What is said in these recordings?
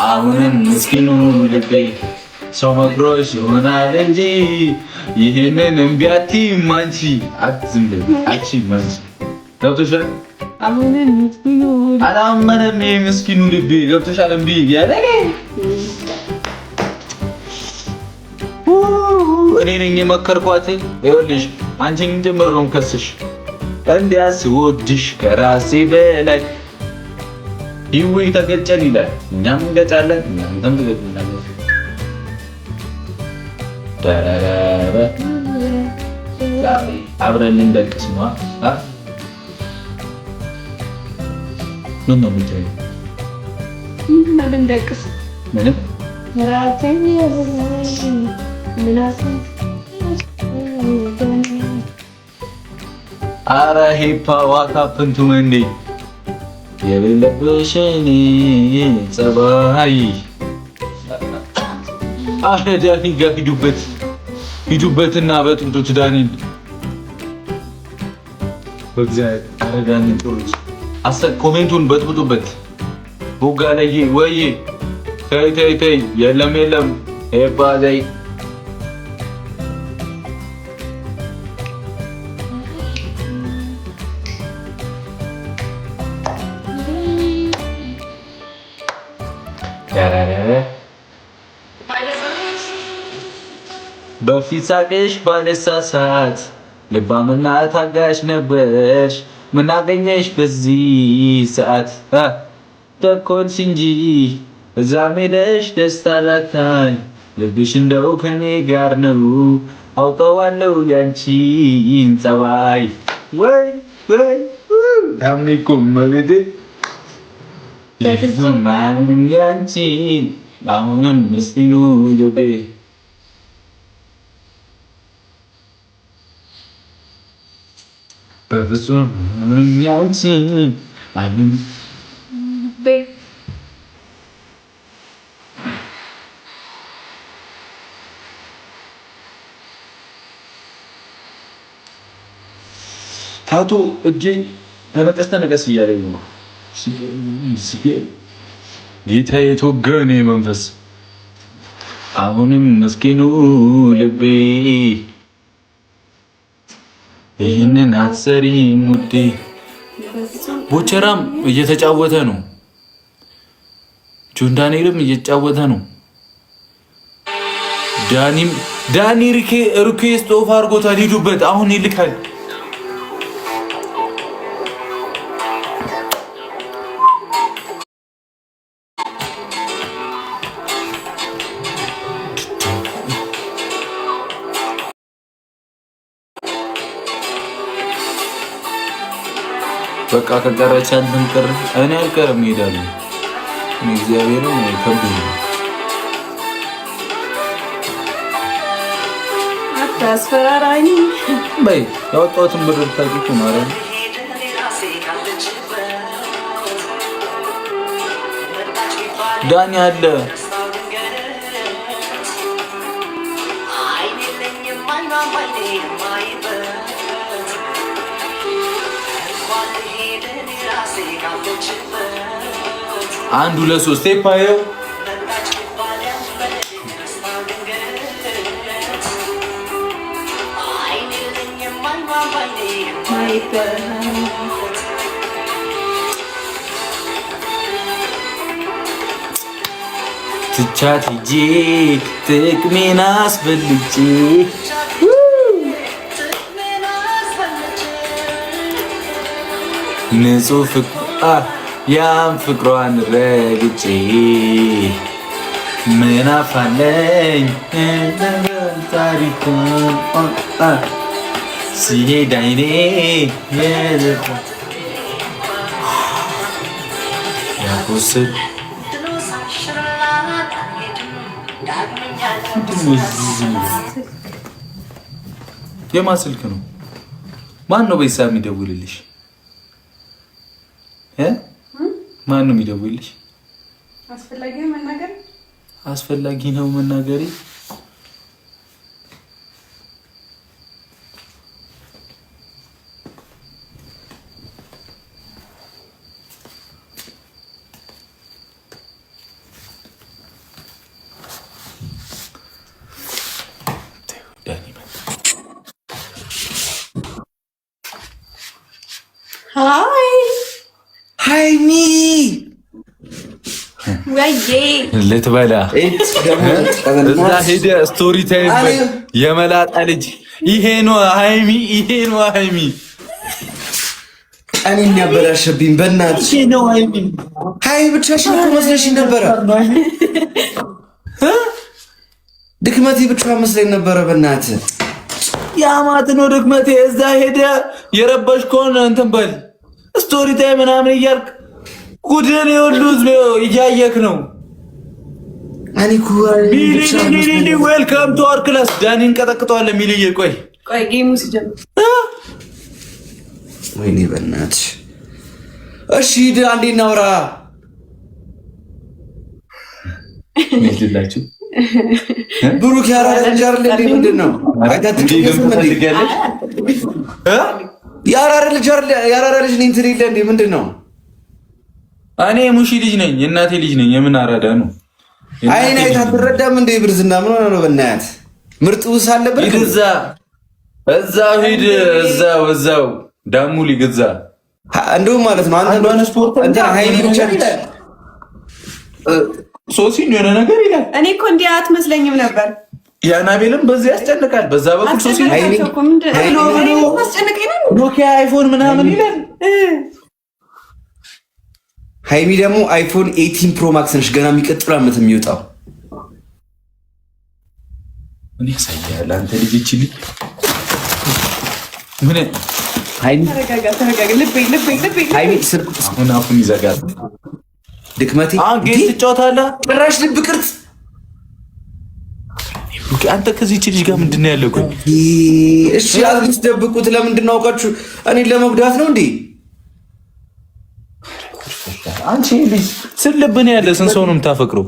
አሁንም ምስኪኑ ልቤ ሰው መክሮሽ ይሆናል እንጂ ይህንን እምቢ አትይም አንቺ አትዝም አንቺ አንቺ ገብቶሻል። አሁንም ምስኪኑ አላመነም ምስኪኑ ልቤ ገብቶሻል። እምቢ እያለ እኔ ነኝ የመከርኳት። ይኸውልሽ አንቺን ጀምሮ ነው ከስሽ እንዲያስ ወድሽ ከራሴ በላይ ይወይ ተገጨን ይላል። እኛም እንገጫለን እናንተም ትገጩናላችሁ። ደረረ አብረን እንደቅስ ነው። ምን ነው የምትይው? ምን እንደቅስ? ምንም ራሴን አረ ሄፓ ዋካፕንቱ እንዴ የሌለብሽን ጸባይ አረ ዳኒ ጋር ሂዱበትና በጥንቶች ዳኒን በእግዚአብሔር አረ ዳኒ ጥሩት ኮሜንቱን በጥብጡበት ቦጋ ላይ ወይ ተይ የለም ሄፓ ዘይ በፊት ሳቅሽ ባለሳሳት ልባምና ታጋሽ ነበርሽ። ምን አገኘሽ በዚህ ሰዓት ተኮንሽ እንጂ እዛም ሄደሽ ደስታ ላታኝ። ልብሽ እንደው ከኔ ጋር ነው አውቀዋለሁ ያንቺን ጸባይ። ወይ አምኒኩም መቤቴ በፍጹም ማንም ያንቺን አሁንም ምስኪኑ ልቤ በፍጹም ያንቺን አሁንም ታቱ እጄ ተነቀስ እያለኝ ነው። ጌታ የተወገነ መንፈስ አሁንም ምስኪኑ ልቤ ይህንን አትሰሪም ውዴ። ቦቸራም እየተጫወተ ነው። ጆን ዳንኤልም እየተጫወተ ነው። ዳኒ ሪኩዌስት ኦፍ አድርጎታል። ሂዱበት አሁን ይልካል። በቃ ከቀረች አንተም ቀረ እኔ አልቀርም እሄዳለሁ። እግዚአብሔርን ከብኝ አታስፈራራኝ በይ። ያወጣሁትን ብር ታውቂው ማለት ዳኒ አለ አንድ ሁለት ሶስት ስቴፓየው ትቻት ሂጂ ጥቅሜን አስፈልጬ ንጹህ ፍቅር ያም ፍቅሯን ረግጬ ምን አፋለኝ ታሪኩ ሲሄድ አይኔ ያቁስል የማን ስልክ ነው? ማን ነው በይሳ የሚደውልልሽ? ማን ነው የሚደውልልሽ? አስፈላጊ ነው መናገሬ። ሃይሚ ወይዬ ልትበላ እዛ ሄደ ስቶሪ ታይም የመላጣ ልጅ ይሄ ነው ሃይሚ ይሄ ነው ሃይሚ እኔን ያበላሽብኝ በእናትሽ ይሄ ነው ሃይሚ ሃይሚ ብቻሽን እኮ መስለሽኝ ነበረ ድክመቴ ብቻ መስለኝ ነበረ በእናትህ ያማት ነው ድክመቴ እዛ ሄደ የረበሽ ከሆነ እንትን በል ስቶሪ ታይም ምናምን እያልክ ጉድን ይወሉዝ እያየክ ነው እኔ ሚሊ ዌልካም ቱ አወር ክላስ ዳኒን ቀጠቅጠዋል ሚሊዬ ቆይ ጌሙ ሲጀምር ወይኔ በእናትሽ እሺ ሂድ አንዴ እናውራ ምንድላችሁ ብሩክ ያራራል ጃርል እንዴ ምንድነው ያራራል ጃርል ያራራል ልጅ እንትን ይለ እንዴ ምንድነው እኔ ሙሺ ልጅ ነኝ የእናቴ ልጅ ነኝ የምን አራዳ ነው አይኔ አይታረዳም እንዴ ብርዝና ምን ሆነ ነው በእናት ምርጥ ውስ አለበት እዛው ሂድ እዛው ዳሙ ሊገዛ እንደው ማለት ነው አንተ እንደሆነ ስፖርት እንትን ሃይኒ ብቻ ሶሲ የሆነ ነገር ይላል እኔ እኮ እንዲህ አትመስለኝም ነበር ያናቤልም በዚህ ያስጨንቃል በዛ በኩል ሶሲ ሃይኒ ኖኪያ አይፎን ምናምን ይላል ሃይሚ ደግሞ አይፎን 18 ፕሮ ማክስ ነሽ ገና የሚቀጥለው ዓመት የሚወጣው ምን ያሳያል አንተ ልጅ ይችል ምን ሃይሚ ተረጋጋ ልብ ሃይሚ አሁን ይዘጋል ድክመቴ ጌም ትጫወታለህ ጭራሽ ልብ ቅርጽ አንተ ከዚህ ልጅ ጋር ምንድነው ያለው ቆይ እሺ አትደብቁት ለምንድን ነው አውቃችሁ እኔን ለመጉዳት ነው እንዴ አንቺ ልጅ ስለብን ያለ ስንት ሰው ነው የምታፈቅረው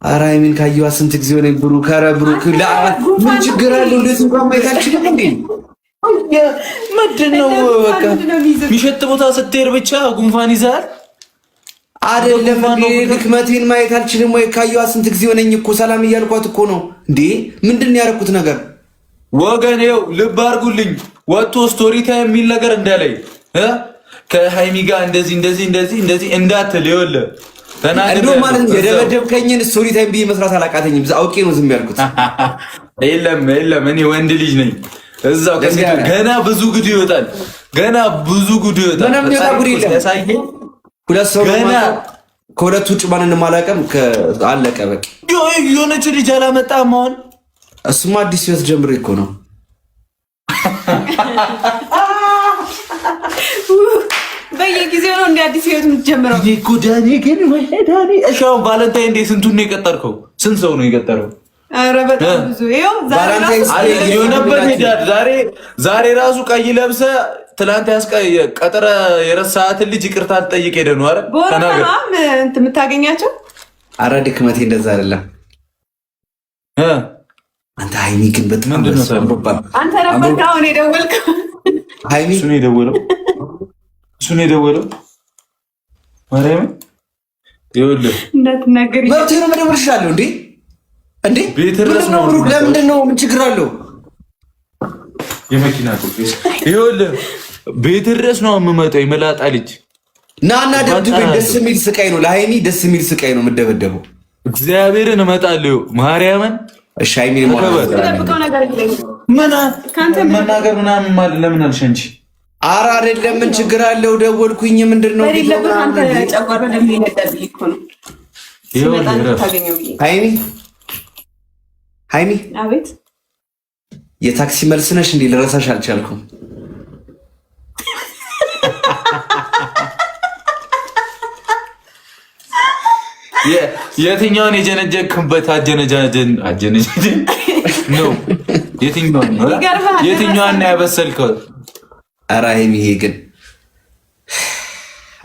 ኧረ ሃይሚን ካየኋት ስንት ጊዜ ሆነኝ ብሩክ ኧረ ብሩክ ምን ችግር አለው እንደዚህ እንኳን ማየት አልችልም እንዴ ምንድነው በቃ የሚሸት ቦታ ስትሄድ ብቻ ጉንፋን ይዛል አይደለም ድክመቴን ማየት አልችልም ወይ ካየኋት ስንት ጊዜ ሆነኝ እኮ ሰላም እያልኳት እኮ ነው እንዴ ምንድነው ያደረኩት ነገር ወገን ይኸው ልብ አድርጉልኝ ወጥቶ ስቶሪ ታይም የሚል ነገር እንዳለኝ ከሃይሚ ጋር እንደዚህ እንዳትል ይኸውልህ ተናገር እንደው ማለት የደበደብከኝን ስቶሪ ታይም ብዬ መስራት አላቃተኝም አውቄ ነው ዝም ያልኩት የለም እኔ ወንድ ልጅ ነኝ እዛው ገና ብዙ ጉድ ይወጣል ምንም ይወጣ ጉድ የለም ሁለት ሰው ገና ከሁለት ውጭ ማንንም አላውቅም አለቀ በቃ የሆነች ልጅ አላመጣም አሁን እሱማ አዲስ ህይወት ጀምሬ እኮ ነው በየጊዜው ነው እንደ አዲስ ህይወት የምትጀምረው እኮ ዳኒ ግን ዳኒ እሺ አሁን ቫለንታይን ዴይ ስንቱን ነው የቀጠርከው ስንት ሰው ነው የቀጠረው ኧረ በጣም ብዙ ይኸው ዛሬ ራሱ ቀይ ለብሰህ ትላንት ቀጠረ የረሳሃትን ልጅ ይቅርታ ልጠይቅ ሄደህ ነው አይደል በወራም እንትን የምታገኛቸው ኧረ ድክመቴ እንደዛ አይደለም አንተ ሃይሚ ግን በጣም አንተ ነበር አሁን የደወልከው ሃይሚ እሱን የደወለው ማርያም ይኸውልህ እንዳትናገር መብት ነው መደወል እችላለሁ እንዴ ቤት ድረስ ነው ለምንድን ነው ምን ችግር አለው የመኪና ቁጥር ይኸውልህ ቤት ድረስ ነው የምመጣው የመላጣ ልጅ ናና ደብድበኝ ደስ የሚል ስቃይ ነው ለሃይሚ ደስ የሚል ስቃይ ነው የምደበደበው እግዚአብሔርን እመጣለሁ ማርያምን እሺ ሃይሚ ተጠብቀው ነገር ምን ካንተ መናገር ምናምን ማለት ለምን አልሽ አንቺ ኧረ አይደለም ምን ችግር አለው ደወልኩኝ ምንድነው ቢለው አንተ ጨጓራ ደም ይነዳል እኮ ነው ሃይሚ አቤት የታክሲ መልስ ነሽ እንዴ ልረሳሽ አልቻልኩም የትኛውን የጀነጀክበት አጀነጃጀን ነው የትኛውን ያበሰልከው ኧረ ሃይሚ ይሄ ግን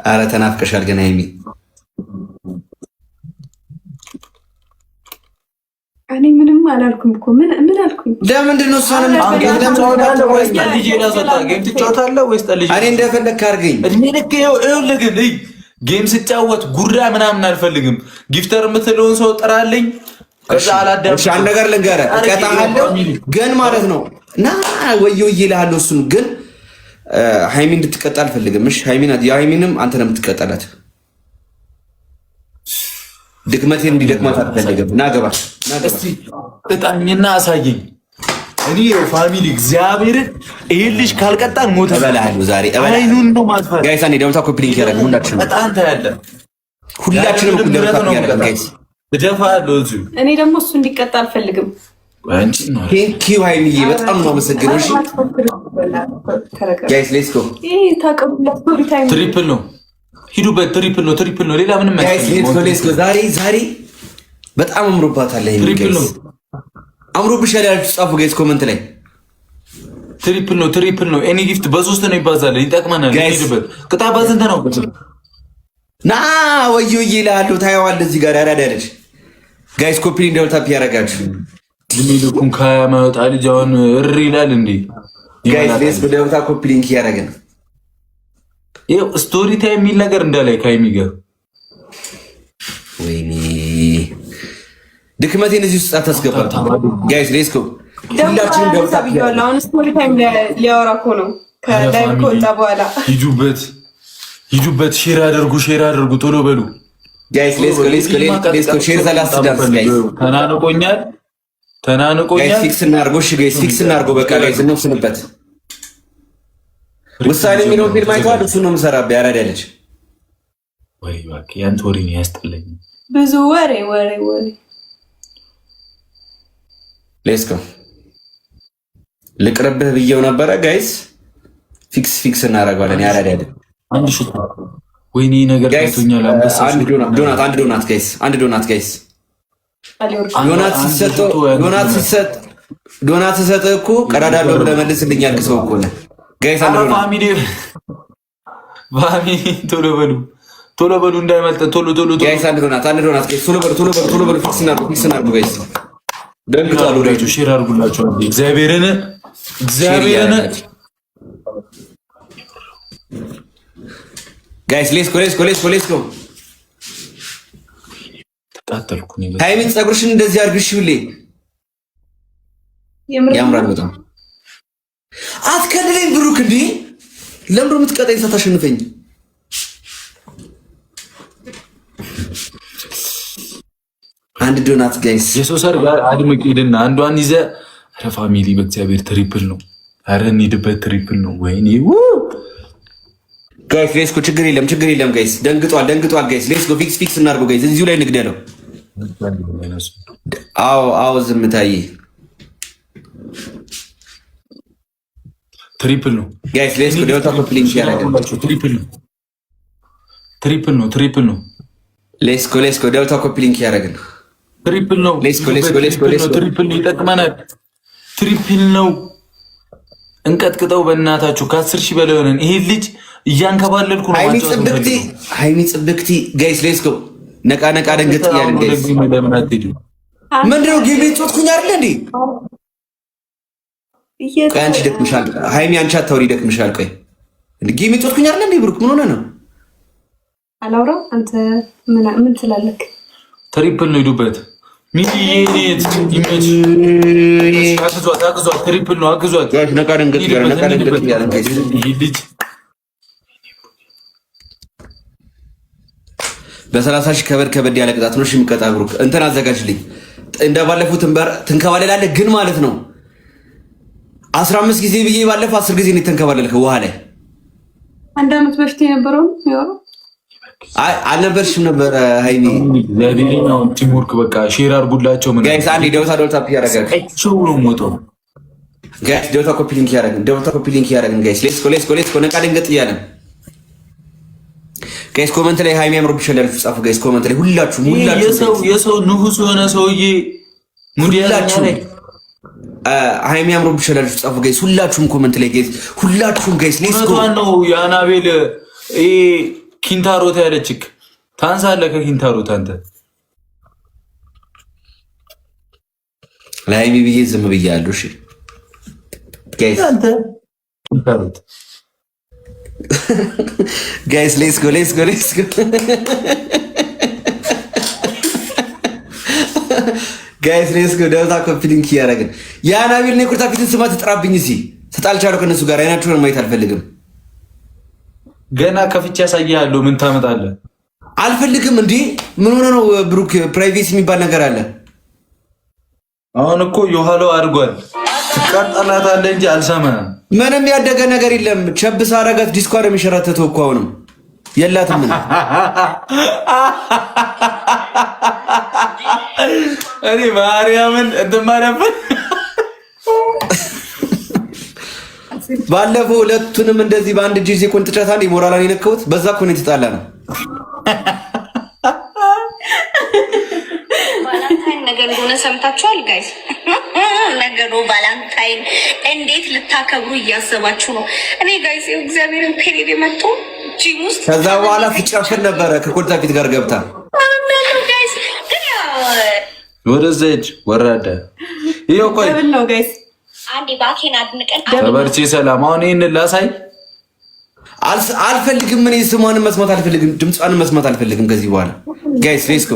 ኧረ ተናፍቀሻል ግን ሃይሚ እኔ ምንም አላልኩም እኮ ምን አልኩኝ ለምንድን ነው እሷን ትጫወታለህ ወይስ ጠልጅ እኔ እንደፈለግህ አድርገኝ እድሜ ልክ ይኸውልህ ግን ጌም ስጫወት ጉራ ምናምን አልፈልግም ጊፍተር የምትለውን ሰው ጥራልኝ ከዛ አላዳምጥም አንድ ነገር ልንገርህ እቀጣለሁ ግን ማለት ነው እና ወዮ ይልሃለሁ እሱን ግን ሃይሚ እንድትቀጣ አልፈልግም። እሺ ሃይሚንም አንተ ነው የምትቀጣላት። ድክመቴን እንዲደክማት አልፈልግም። ናገባ እስቲ ቅጣኝና አሳየኝ። እኔ ፋሚሊ እግዚአብሔርን ይሄን ልጅ ካልቀጣን ሞተ እበላለሁ ዛሬ አይኑን ነው ማጥፋት። ጋይስ አንዴ ደምታ ኮፒ ሊንክ ያደረግን ሁላችንም በጣም ታያለ። ሁላችንም እኩል ደምታ ያደረግን ጋይስ እደፋለሁ እዚሁ። እኔ ደግሞ እሱ እንዲቀጣ አልፈልግም። አንቺ ነው ቴንኪው ሃይሚዬ በጣም ነው አመሰግነው። እሺ ጋይስ ሌትስ ጎ። ይሄ ታቀብላ ስቶሪ ታይም ትሪፕል ነው። ሂዱበት። ትሪፕል ነው። ሌላ ምንም አይደለም። ሌትስ ጎ። ዛሬ በጣም አምሮባታል። ትሪፕል ነው። አምሮብሻል ያላችሁ ጻፉ ጋይስ ኮሜንት ላይ። ትሪፕል ነው። ኤኒ ጊፍት በ3 ነው ይባዛል። ይጠቅመናል። ሂዱበት። ቅጣ ባዝንተ ነው ና ወዮ ይላሉ። ታየዋለህ እዚህ ጋር ያራዳለች ጋይስ ኮፒ እንደውልታፕ ያረጋችሁ ዲሚሉኩን ከማውጣ ልጅ አሁን እሪ ይላል እንዴ ጋይስ ሌስ በደውታ ኮፒ ሊንክ ያረጋን ይሄ ስቶሪ ታይም የሚል ነገር እንዳላይ ካይሚገር ወይኔ ድክመቴን እዚህ ውስጥ አታስገባ ጋይስ ሌስ ኮ ሁላችንም ደውታ ቢያለው አሁን ስቶሪ ታይም ሊያወራ እኮ ነው ከላይ ኮጣ በኋላ ሂዱበት ሼር አድርጉ ቶሎ በሉ ጋይስ ሌስ ኮ ሼር ሰላስ ዳንስ ጋይስ ተናንቆኛል ጋይስ ፊክስ እናርጎ። እሺ ጋይስ ፊክስ እናርጎ። በቃ ጋይስ እንወስንበት። ውሳኔ የሚለው ፊልም አይተዋል። እሱ ነው የምሰራበት። ያራዳለች ወይ እባክህ ያንተ ወሬ ነው ያስጠላኝ። ብዙ ወሬ ሌትስ ጎ። ልቅርብህ ብዬው ነበረ ጋይስ። ፊክስ እናደርገዋለን። ያራዳለች አንድ ሹት ወይኔ ነገር ታይቶኛል። አንድ ዶናት ጋይስ ዶናት ሲሰጥ እኮ ቀዳዳለው ብለህ መልስልኝ ያልክ ሰው እኮ ነህ ጋይስ። አንድ ቶሎ በሉ እንዳይመልጥ ቶሎ ጋይስ። አንድ ዶናት ጋይስ። ቶሎ በሉ ፊክስ እናድርጉ ጋይስ። ደንግጣሉ ሬቱ ሼር አድርጉላችሁ። እግዚአብሔርን ጋይስ ሌትስ ጎ። ተቃጠልኩ ነው። ሃይሚን ፀጉርሽን እንደዚህ አድርግሽ ብሌ ያምራል በጣም። አትከልለኝ ብሩክ እንዴ! ለምሮ የምትቀጣኝ ሳታሸንፈኝ? አንድ ዶናት ጋይስ። የሰው ሰርግ አድምቅ ሄድና አንዷን ይዘህ ኧረ ፋሚሊ በእግዚአብሔር ትሪፕል ነው። ኧረ እንሂድበት ትሪፕል ነው። ወይኔ ጋይስ ሌትስ ጎ። ችግር የለም ጋይስ። ደንግጧል ጋይስ። ሌትስ ጎ። ፊክስ እናድርገው ጋይስ። እዚሁ ላይ ንግደለው። አዎ ዝምታዬ ትሪፕል ነው ጋይስ። ሌትስ ጎ። ደውታ ኮፕሊንግ ያደርጋል። ትሪፕል ነው። ሌትስ ጎ። ደውታ ኮፕሊንግ ያደርጋል። ትሪፕል ነው። ትሪፕል ነው። ይጠቅመናል። ትሪፕል ነው። እንቀጥቅጠው በእናታችሁ። ከ10 ሺህ በላይ ሆነን ይሄ ልጅ እያንከባለልኩ ነው። ሃይሚ ጽብክቲ ጋይስ ሌትስ ጎ። ነቃ ደንገጥ ያለን ጋይስ። ምንድነው ጌም ጮትኩኝ አይደል እንዴ? ቆይ አንቺ ደክምሻል ሃይሚ፣ አንቺ አታውሪ ደክምሻል። ቆይ እንዴ ጌም ጮትኩኝ አይደል እንዴ? ብሩክ ምን ሆነ ነው? አላውራ አንተ ምን ትላለህ? ትሪፕል ነው። ሂዱበት ሚሊየኔት ኢሜጅ አግዟት። ትሪፕል ነው። አግዟት ጋይስ። ነቃ ደንገጥ ያለን ጋይስ። ይሄ ልጅ በ30 ሺህ ከበድ ያለ ቅጣት ነው። እሺ የሚቀጣ ብሩክ እንትን አዘጋጅልኝ። እንደባለፈው ትንከባለላለህ ግን ማለት ነው 15 ጊዜ ብዬ ባለፈው 10 ጊዜ ነው የተንከባለልከው ውሃ ላይ። አንድ አመት በፊት የነበረው ያው አልነበርሽም ነበር ሃይሚ። ለዲኒው ቲምወርክ በቃ ሼር አድርጉላቸው። ምን ጋይስ አንዴ ደውታ ያረጋችሁ ነው ሞቶ ጋይስ። ደውታ ኮፒ ሊንክ ያረጋግን ጋይስ። ሌትስ ጎ። ነቃ ደንገጥ እያለን ጋይስ። ኮመንት ላይ ሃይሚ አምሮብሻል ያላችሁ ጻፉ ጋይስ። ኮመንት ላይ ሁላችሁም የሰው ንጉስ የሆነ ሰውዬ ሙዲያላችሁ ሃይሚ አምሮብሻል ያላችሁ ጻፉ ጋይስ። ሁላችሁም ኮመንት ላይ ጋይስ። ሁላችሁም ጋይስ ሌትስ ጎ። ነው የአናቤል ኪንታሮት ያለችክ ታንሳለህ ከኪንታሮት አንተ ለሃይሚ ብዬ ዝም ብያለሁ። እሺ ጋይስ አንተ ኪንታሮት ጋይስ ሌትስ ጎ ጋይስ ሌትስ ጎ። ደውታ ኮፒ ሊንክ ያደረግን የአናቢል ነው። ቁርጣ ፊትን ስማ ትጥራብኝ። እዚህ ተጣልቻለሁ ከነሱ ጋር አይናችሁን ማየት አልፈልግም። ገና ከፍቼ ያሳያለሁ። ምን ታመጣለህ? አልፈልግም። እንዴ ምን ሆነ ነው ብሩክ? ፕራይቬሲ የሚባል ነገር አለ። አሁን እኮ የኋላው አድጓል። ትቃጠላታለህ እንጂ አልሰማህም። ምንም ያደገ ነገር የለም። ቸብስ አረጋት ዲስኳር የሚሸራተተው እኮ አሁንም የላትም። ምን እኔ ማርያምን እንደማረፈን ባለፈው ሁለቱንም እንደዚህ በአንድ እጅ ይዤ ቆንጥጫታ እንደ ሞራላን የነካሁት በዛ እኮ ነው የተጣላ ነው። ባላንታይን ነገር እንደሆነ ሰምታችኋል ጋይስ? ነገሩ ባላንታይን እንዴት ልታከብሩ እያሰባችሁ ነው? እኔ ጋይስ እግዚአብሔርን ፔሬድ መጥቶ ጂም ውስጥ ከዛ በኋላ ፍጫፍን ነበረ ከኮልታ ፊት ጋር ገብታ ጋይስ ግን ወደዛ ሂጅ ወራዳ። ይኸው ቆይ ነው ጋይስ አንዴ ባኬን አድንቀን ተበርቺ ሰላም። አሁን ይሄንን ላሳይ አልፈልግም። ምን ስሟንም መስማት አልፈልግም። ድምጿንም መስማት አልፈልግም ከዚህ በኋላ ጋይስ ሌትስ ጎ